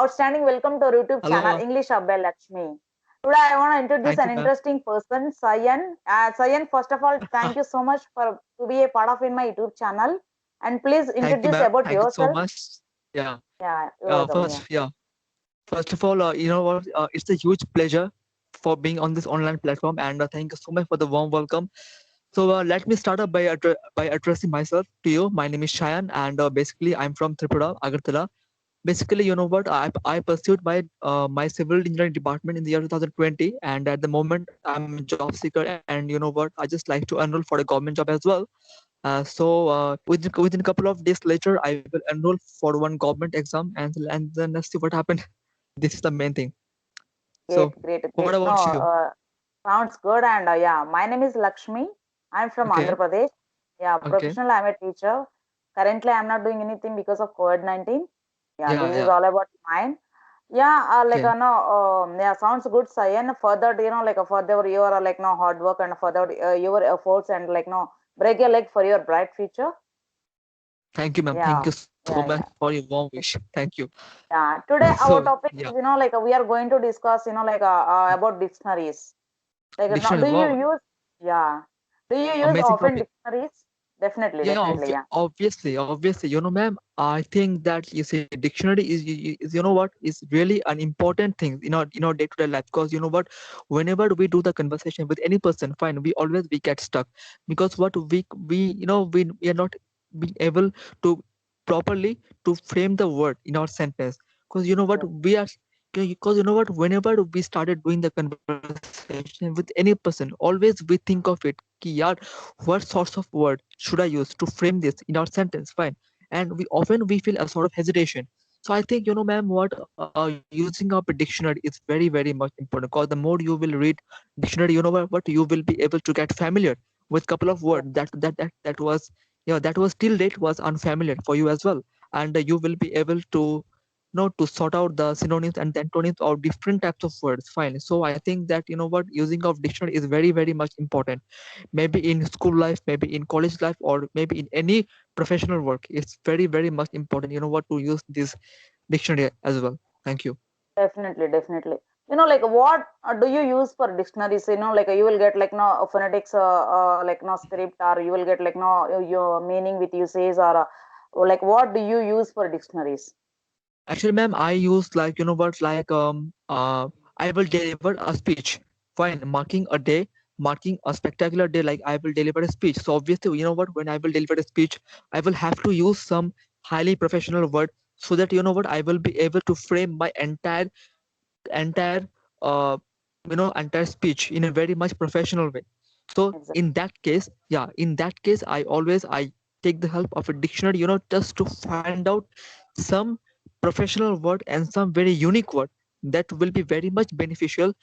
outstanding welcome to our YouTube channel Hello. English Abbay Lakshmi. Today I want to introduce Thank an you, ma'am. interesting person, Sayan. Sayan, first of all, thank you so much for to be a part of in my YouTube channel. And please Thank you, introduce ma'am. about Thank you so yourself. much. Yeah. Yeah, you're welcome. Yeah. First of all, you know what? It's a huge pleasure for being on this online platform, and thank you so much for the warm welcome. So let me start up by addressing myself to you. My name is Shayan, and basically I'm from Tripura, Agartala. Basically, you know what? I pursued my civil engineering department in the year 2020, and at the moment I'm a job seeker, and you know what? I just like to enroll for a government job as well. Within a couple of days later, I will enroll for one government exam, and then let's see what happened. This is the main thing. Great, So, great, what great. No, about you? sounds good. And yeah, my name is Lakshmi. I'm from Andhra Okay, Pradesh. Yeah, okay, professional. I'm a teacher. Currently, I'm not doing anything because of COVID-19. Yeah, yeah, this is yeah, all about mine. Yeah, like okay. no, yeah, sounds good, Sayan. Further, like further your like no hard work and further your efforts and like no break your leg for your bright future. Thank you, ma'am. Yeah, Thank you so much yeah, for yeah, your warm wish. Thank you. yeah. Today So, our topic yeah, is like we are going to discuss like about dictionaries. Like dictionary. do you Wow, use yeah? Do you use amazing often topic. dictionaries? Definitely, Yeah, definitely, yeah. obviously. You know, ma'am, I think that you see, dictionary is you know what is really an important thing in our day-to-day life. Because you know what, whenever we do the conversation with any person, fine, we get stuck because what we we are not being able to properly to frame the word in our sentence. Because you know what Yes, we are. Because you know what, whenever we started doing the conversation with any person, always we think of it ki yaar, what sorts of word should I use to frame this in our sentence, fine, and we feel a sort of hesitation. So I think, you know, ma'am, what using up a dictionary is very much important, because the more you will read dictionary, you know what you will be able to get familiar with couple of yes, words that was, that was till date was unfamiliar for you as well. And you will be able to know to sort out the synonyms and the antonyms of different types of words, fine. So I think that, you know what, using of dictionary is very much important, maybe in school life, maybe in college life, or maybe in any professional work. It's very much important, you know what, to use this dictionary as well. Thank you. definitely, definitely. Like what do you use for dictionaries? Like you will get like no phonetics, like no script, or you will get like no your meaning with usages, or like what do you use for dictionaries? Actually, ma'am, I use, like, you know what, like, I will deliver a speech, fine, marking a day, marking a spectacular day, like I will deliver a speech. So obviously, you know what, when I will deliver a speech, I will have to use some highly professional word, so that, you know what, I will be able to frame my entire uh, entire speech in a very much professional way. So Exactly. in that case, yeah, in that case, I take the help of a dictionary, just to find out some professional word and some very unique word that will be very much beneficial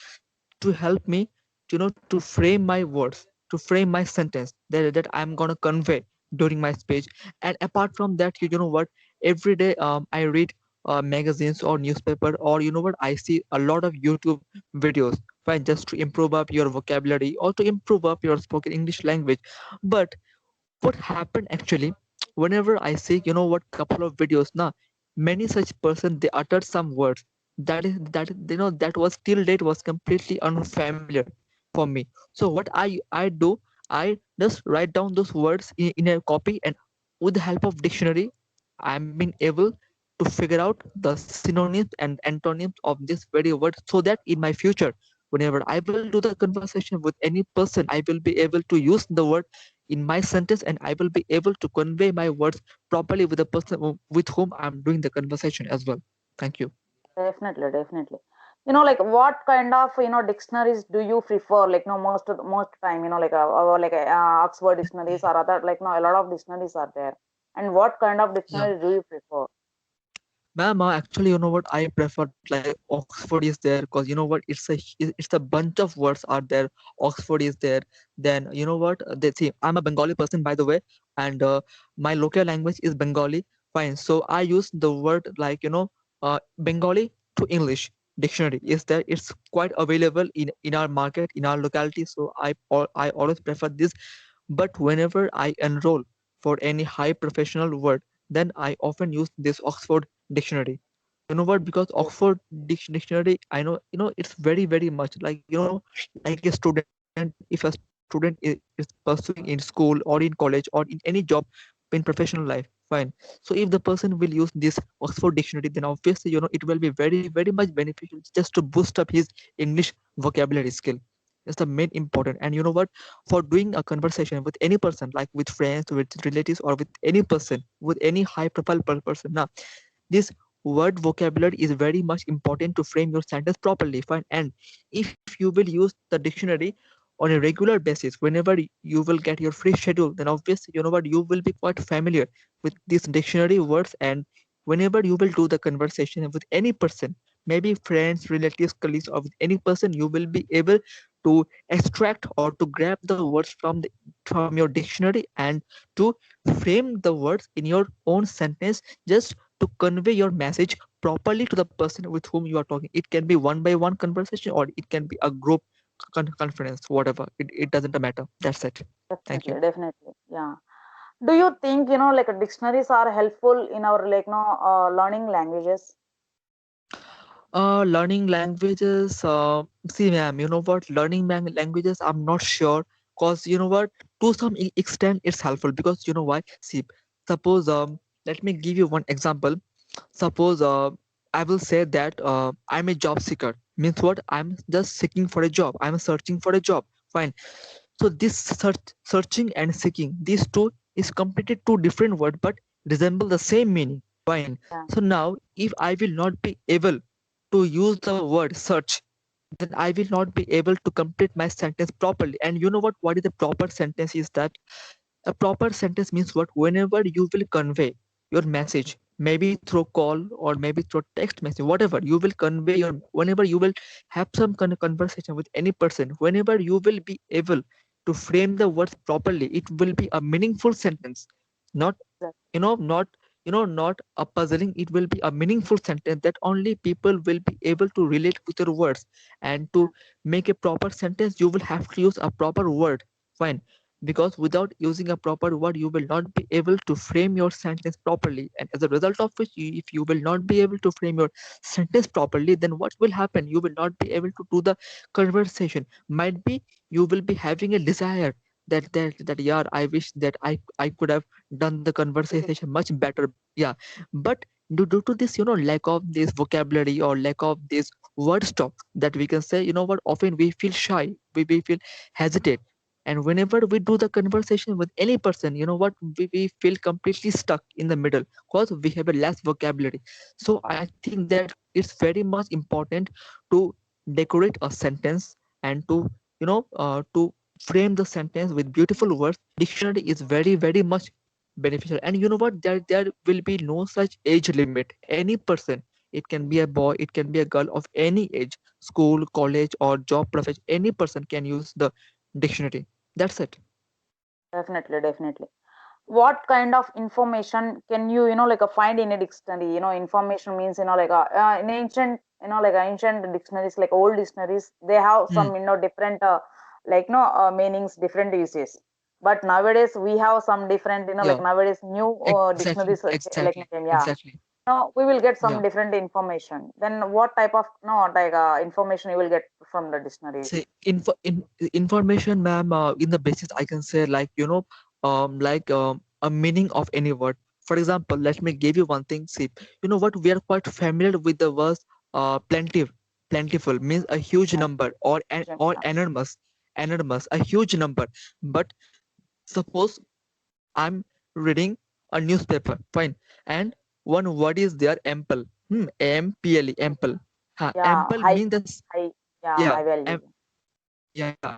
to help me to frame my words, to frame my sentence that I'm gonna convey during my speech. And apart from that, you know what, every day I read magazines or newspaper, or you know what, I see a lot of YouTube videos, fine, just to improve up your vocabulary or to improve up your spoken English language. But what happened actually, whenever I see, you know what, couple of videos now, many such person, they uttered some words that was till date was completely unfamiliar for me. So what I do, I just write down those words in a copy, and with the help of dictionary, I'm being able to figure out the synonyms and antonyms of this very word, so that in my future, whenever I will do the conversation with any person, I will be able to use the word in my sentence, and I will be able to convey my words properly with the person with whom I'm doing the conversation as well. Thank you. Definitely, definitely. Like what kind of dictionaries do you prefer? Like no, most time, like Oxford dictionaries or other like no, a lot of dictionaries are there. And what kind of Yeah. dictionary do you prefer? Ma'am, actually, you know what? I prefer, like, Oxford is there, because you know what? It's a bunch of words are there. Oxford is there. Then you know what? They see, I'm a Bengali person, by the way, and my local language is Bengali. Fine. So I use the word, like, Bengali to English dictionary is there. It's quite available in our market, in our locality. So I always prefer this. But whenever I enroll for any high professional word, then I often use this Oxford dictionary. you know what, because Oxford Dictionary, I know, it's very very much like, like a student, if a student is pursuing in school or in college or in any job in professional life, fine. So if the person will use this Oxford Dictionary, then obviously, it will be very very much beneficial just to boost up his English vocabulary skill. It's the main important. And you know what, for doing a conversation with any person, like with friends, with relatives, or with any person, with any high profile person, now this word vocabulary is very much important to frame your sentence properly. Fine. And if you will use the dictionary on a regular basis, whenever you will get your free schedule, then obviously, you know what, you will be quite familiar with these dictionary words. And whenever you will do the conversation with any person, maybe friends, relatives, colleagues, or with any person, you will be able to extract or to grab the words from your dictionary and to frame the words in your own sentence, just to convey your message properly to the person with whom you are talking. It can be one by one conversation, or it can be a group conference, whatever. It doesn't matter. That's it. Thank you. Definitely, definitely. Yeah. Do you think, like dictionaries are helpful in our learning languages? Learning languages. See, ma'am, you know what? Learning languages, I'm not sure, cause you know what? To some extent, it's helpful because you know why? See, suppose let me give you one example. Suppose I will say that I'm a job seeker. Means what? I'm just seeking for a job. I'm searching for a job. Fine. So this searching and seeking, these two is completely two different words, but resemble the same meaning. Fine. Yeah. So now, if I will not be able to use the word search, then I will not be able to complete my sentence properly. And you know what? What is the proper sentence? Is that a proper sentence means what? Whenever you will convey your message, maybe through call or maybe through text message, whatever, you will convey your, whenever you will have some kind of conversation with any person, whenever you will be able to frame the words properly, it will be a meaningful sentence. Not, Exactly. not, not a puzzling. It will be a meaningful sentence that only people will be able to relate with your words. And to make a proper sentence, you will have to use a proper word. Fine. Because without using a proper word, you will not be able to frame your sentence properly. And as a result of which, if you will not be able to frame your sentence properly, then what will happen? You will not be able to do the conversation. Might be you will be having a desire that yeah, I wish that I could have done the conversation much better. Yeah. But due to this, lack of this vocabulary or lack of this word stock, that we can say, you know what, often we feel shy, we feel hesitate. And whenever we do the conversation with any person, you know what, we feel completely stuck in the middle because we have a less vocabulary. So I think that it's very much important to decorate a sentence and to, to frame the sentence with beautiful words. Dictionary is very very much beneficial. And you know what, there will be no such age limit. Any person, it can be a boy, it can be a girl of any age, school, college, or job profession, any person can use the dictionary. That's it. Definitely, definitely. What kind of information can you, find in a dictionary? Information means, in ancient, ancient dictionaries, like old dictionaries, they have Hmm. some, different, meanings, different uses. But nowadays we have some different, Yeah, nowadays new exactly, dictionaries, exactly, yeah. exactly. Now we will get some Yeah. different information. Then what type of, information you will get from the dictionaries? Say information, ma'am. In the basis, I can say, like, a meaning of any word. For example, let me give you one thing. See, you know what? We are quite familiar with the words plentiful. Plentiful means a huge Yeah, number, or or yeah, enormous, enormous, a huge number. But suppose I'm reading a newspaper, fine, and one word is there, ample. AMPLE, ample. yeah, Ample means this. high, yeah, Yeah, high value. yeah.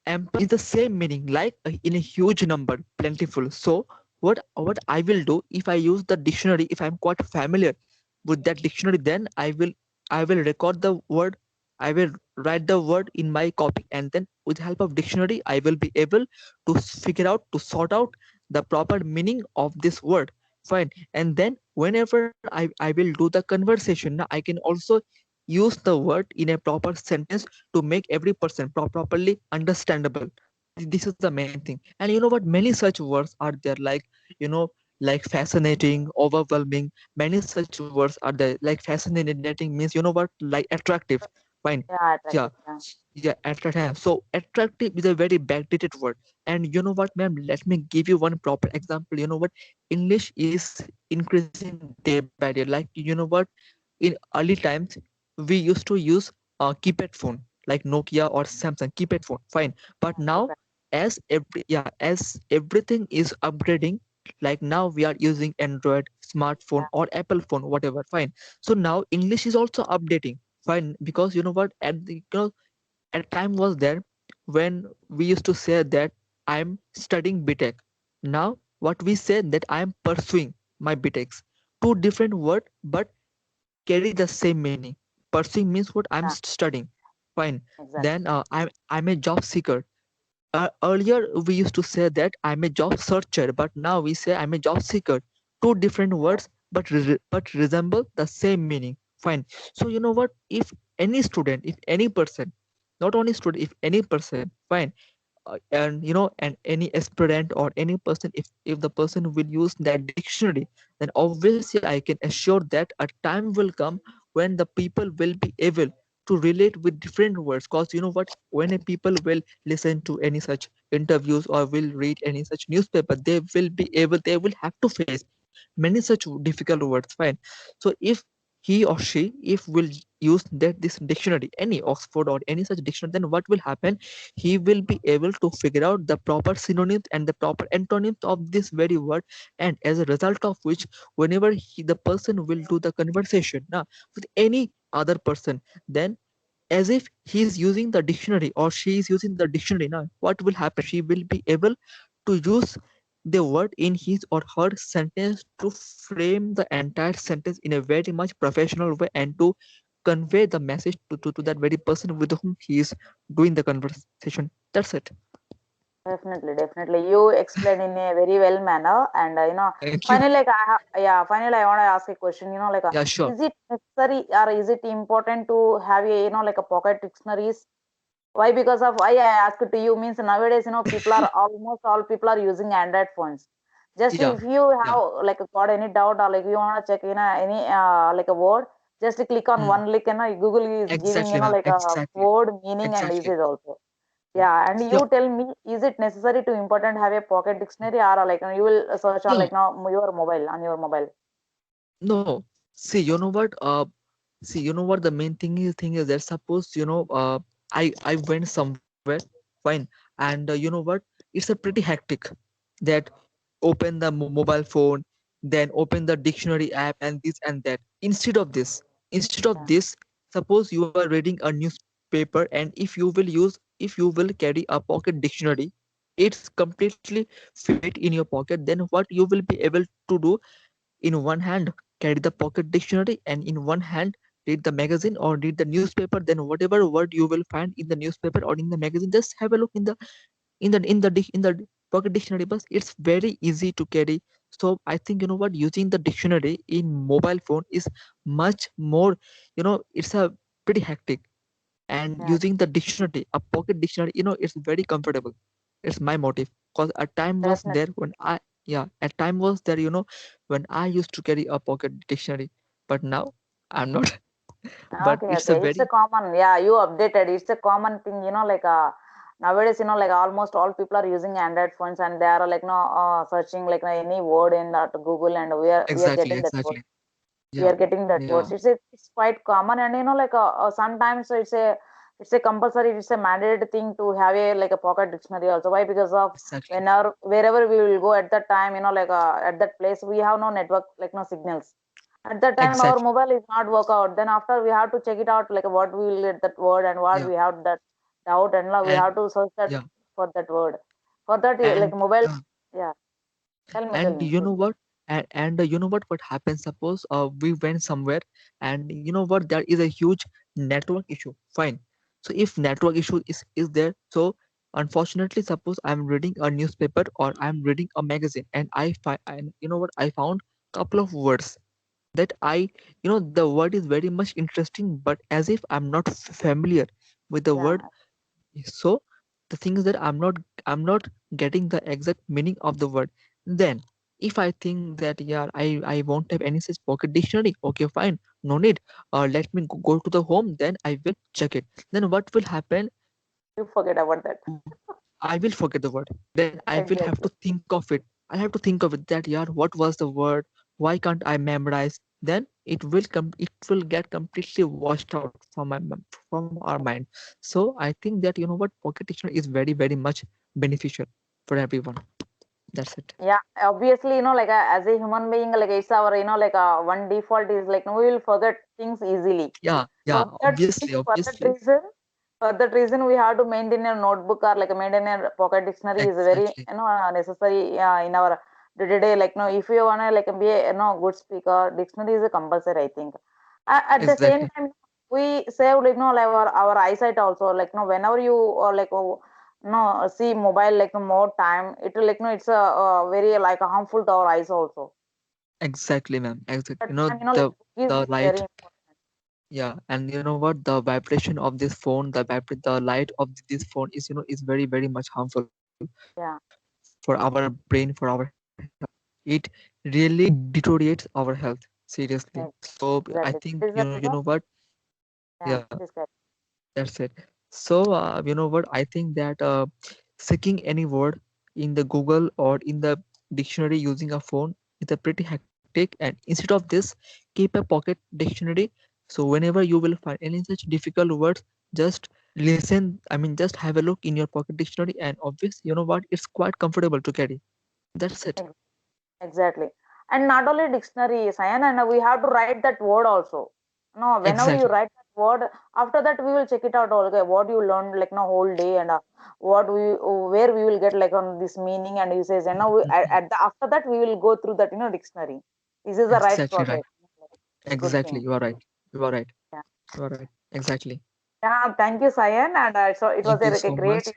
Ample is the same meaning, like in a huge number, plentiful. So what I will do, if I use the dictionary, if I'm quite familiar with that dictionary, then I will record the word. I will write the word in my copy, and then with the help of dictionary, I will be able to figure out, to sort out the proper meaning of this word. Fine. And then whenever I will do the conversation, now I can also use the word in a proper sentence to make every person properly understandable. This is the main thing. And you know what, many such words are there, like, you know like fascinating, overwhelming. Many such words are there. Like fascinating means, you know what, like attractive. Fine. Yeah, Yeah. attractive. Yeah. Yeah, attractive. So attractive is a very backdated word. And you know what, ma'am? Let me give you one proper example. You know what? English is increasing day by day. Like, you know what? In early times, we used to use a keypad phone like Nokia or Samsung keypad phone. Fine. But now, Keep it. as everything is upgrading, like now we are using Android, smartphone, Yeah. or Apple phone, whatever. Fine. So now English is also updating. Fine, because you know what? A time was there when we used to say that I'm studying BTech. Now, what we say that I'm pursuing my BTechs. Two different words, but carry the same meaning. Pursuing means what I'm Yeah. studying. Fine. Exactly. Then I'm a job seeker. Earlier, we used to say that I'm a job searcher, but now we say I'm a job seeker. Two different Exactly. words, but but resemble the same meaning. Fine. So you know what? If any student, if any person, not only student, if any person, fine, and you know, and any aspirant or any person, if the person will use that dictionary, then obviously I can assure that a time will come when the people will be able to relate with different words. Because you know what, when a people will listen to any such interviews or will read any such newspaper, they will be able, they will have to face many such difficult words. Fine. So if he or she, if will use that this dictionary, any Oxford or any such dictionary, then what will happen, he will be able to figure out the proper synonyms and the proper antonyms of this very word. And as a result of which, whenever the person will do the conversation now with any other person, then as if he is using the dictionary or she is using the dictionary, now what will happen, she will be able to use the word in his or her sentence to frame the entire sentence in a very much professional way and to convey the message to that very person with whom he is doing the conversation. That's it. Definitely, definitely. You explained in a very well manner, and Thank you. finally, like yeah, finally, I want to ask a question. Yeah, sure. Is it necessary or is it important to have a like a pocket dictionaries? Why? Because of why I asked to you means nowadays, people are almost all people are using Android phones. Just Yeah, if you yeah. have like got any doubt or like you want to check any like a word, just click on Mm. one link. Google is giving Exactly, ma'am. like a Exactly. word meaning and Exactly. usage also. Yeah, and Yeah. you tell me, is it necessary to important have a pocket dictionary or like you will search on Yeah. like now your mobile on your mobile? No. See, you know what? See, you know what the main thing is that suppose you know, I went somewhere, fine, and you know what? It's a pretty hectic. That open the mobile phone, then open the dictionary app, and this and that. Instead of Yeah, this, suppose you are reading a newspaper, and if you will carry a pocket dictionary, it's completely fit in your pocket. Then what you will be able to do, in one hand carry the pocket dictionary and in one hand read the magazine or read the newspaper, then whatever word you will find in the newspaper or in the magazine, just have a look in the in the pocket dictionary. But it's very easy to carry. So I think, you know what, using the dictionary in mobile phone is much more, you know, it's a pretty hectic. And yeah, using the dictionary, a pocket dictionary, you know, it's very comfortable. It's my motive. Because a time was definitely. there when I, yeah, a time was there, you know, when I used to carry a pocket dictionary, but now I'm not. But Okay, it's a okay. It's a very, common, yeah, you updated. It's a common thing, like nowadays, like almost all people are using Android phones and they are like no searching like any word in that Google and we are exactly, getting that word. exactly. We are Yeah, getting that yeah, words. It's quite common and like sometimes it's a compulsory, it's a mandated thing to have a like a pocket dictionary also. Why? Because of exactly, wherever we will go at that time, like at that place we have no network, like no signals. At that time our exactly. mobile is not work out. Then after we have to check it out like what we will get that word and what Yeah, we have that doubt and we and have to search that yeah, for that word. For that like and mobile, uh, yeah. Tell and me, you please. know what, and you know what happens, suppose we went somewhere, and you know what, there is a huge network issue. Fine. So if network issue is there, so unfortunately, suppose I'm reading a newspaper or I'm reading a magazine, and I find, and you know what, I found couple of words that I, you know, the word is very much interesting, but as if I'm not familiar with the word. Yeah, So the thing is that I'm not getting the exact meaning of the word. Then If I think that yeah, I won't have any such pocket dictionary, okay, fine, no need. Let me go to the home, then I will check it. Then what will happen? You forget about that. I will forget the word. Then I will have to Exactly. think of it. I have to think of it that yeah, what was the word? Why can't I memorize? Then it will get completely washed out from from our mind. So I think that pocket dictionary is very very much beneficial for everyone. That's it. Yeah, obviously, like as a human being, like it's our, like one default is like we will forget things easily. Yeah, For yeah, that, obviously, for that obviously. reason, we have to maintain a notebook or like maintain a pocket dictionary is very, Exactly. necessary in our day-to-day. Like, no, if you wanna like be a good speaker, dictionary is a compulsory, I think. At the same Exactly. time, we save like no like our eyesight also. Like no, whenever you like no see mobile like more time, it will like no it's very like harmful to our eyes also. Exactly, ma'am. Exactly. That time, like The is the very light, important. yeah, and you know what? The vibration of this phone, the light of this phone is is very very much harmful Yeah, for our brain, for our health. It really deteriorates our health seriously. yeah, So I exactly. think That is the you know reason. what? Yeah, Yeah, please correct. that's it. So you know what? I think that seeking any word in the Google or in the dictionary using a phone is a pretty hectic. And instead of this, keep a pocket dictionary. So whenever you will find any such difficult words, just listen. I mean, just have a look in your pocket dictionary, and obviously, you know what? It's quite comfortable to carry. That's it. Ex- Exactly. And not only dictionary, Sayan, and we have to write that word also. No, whenever you Exactly. write that word, after that we will check it out. Okay, what you learned like no whole day, and what we where we will get like on this meaning and uses. And now Mhm. at the after that we will go through that dictionary. This is the right Exactly right. process. It's a good Exactly. thing. You are right. You are right. Yeah. You are right. Exactly. Yeah. Thank you, Sayan, and so it was Thank you like a so great much.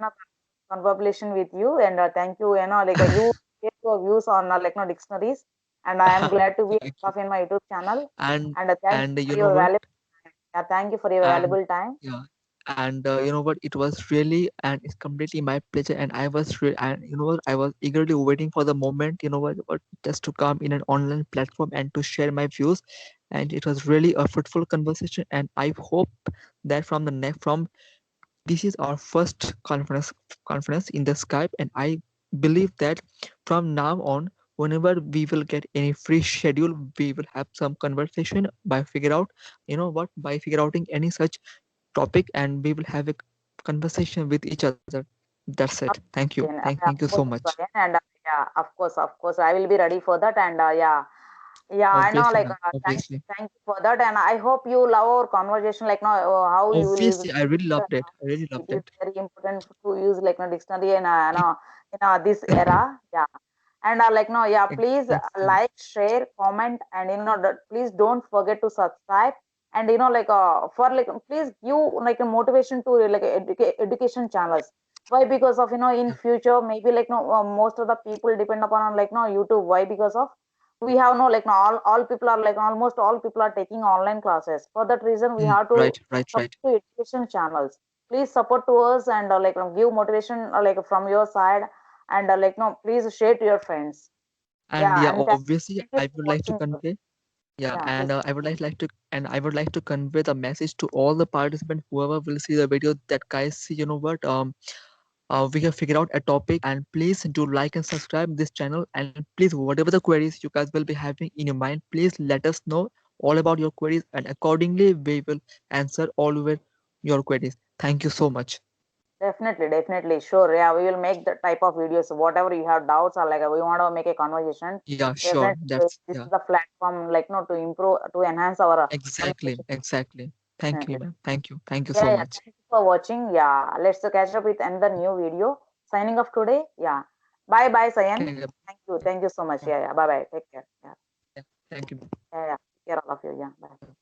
conversation with you, and thank you. Like you gave your views on like no dictionaries, and I am glad to be Thank you. part of in my YouTube channel. And And thank you you for know your what? valuable time. Yeah, thank you for your And valuable time. yeah, and you know what? It was really and it's completely my pleasure. And I was and you know what? I was eagerly waiting for the moment. You know what? Just to come in an online platform and to share my views. And it was really a fruitful conversation. And I hope that from the next from this is our first conference in the Skype, and I believe that from now on, whenever we will get any free schedule, we will have some conversation by figure out, by figure outing any such topic, and we will have a conversation with each other. That's it. Of Thank you. course, Thank of you so course, much. Sayan, and yeah, of course, I will be ready for that. And yeah, yeah, I know. Obviously, Like, ma'am. Obviously. thank you for that. And I hope you love our conversation. Like, no, how you will use Obviously, I really loved it. I really it loved is it. very important to use like no dictionary and this It era. Yeah. And like no yeah please exactly. like share comment and please don't forget to subscribe and like for like please give like a motivation to like education channels. Why? Because of in Yeah. future maybe like no most of the people depend upon like no YouTube. Why? Because of we have no like no all people are like almost all people are taking online classes. For that reason we have to Right. Right. support Right. to education channels. Please support to us and give motivation like from your side and like no please share to your friends. And Yeah, yeah, and obviously, thank you I for would like to watching. convey. Yeah, Yeah, and please. I would like to convey the message to all the participants, whoever will see the video, that guys, see, you know what, we have figured out a topic, and please do like and subscribe this channel, and please, whatever the queries you guys will be having in your mind, please let us know all about your queries, and accordingly, we will answer all over your queries. Thank you so much. Definitely, definitely, sure. Yeah, we will make the type of videos. Whatever you have doubts or like we want to make a conversation. Yeah, sure. Definitely, That's this yeah, is the platform like no to improve to enhance our exactly, conversation. exactly. Thank you, Definitely. ma'am. Thank you Yeah, so yeah. much. Thank you for watching. Yeah, let's catch up with another new video. Signing off today. Yeah. Bye, bye, Sayan. Okay, Thank you. Thank you so much. Yeah, yeah. Bye, bye. Take care. Yeah, yeah, thank you. yeah, yeah. Take care all of you. Yeah. Bye.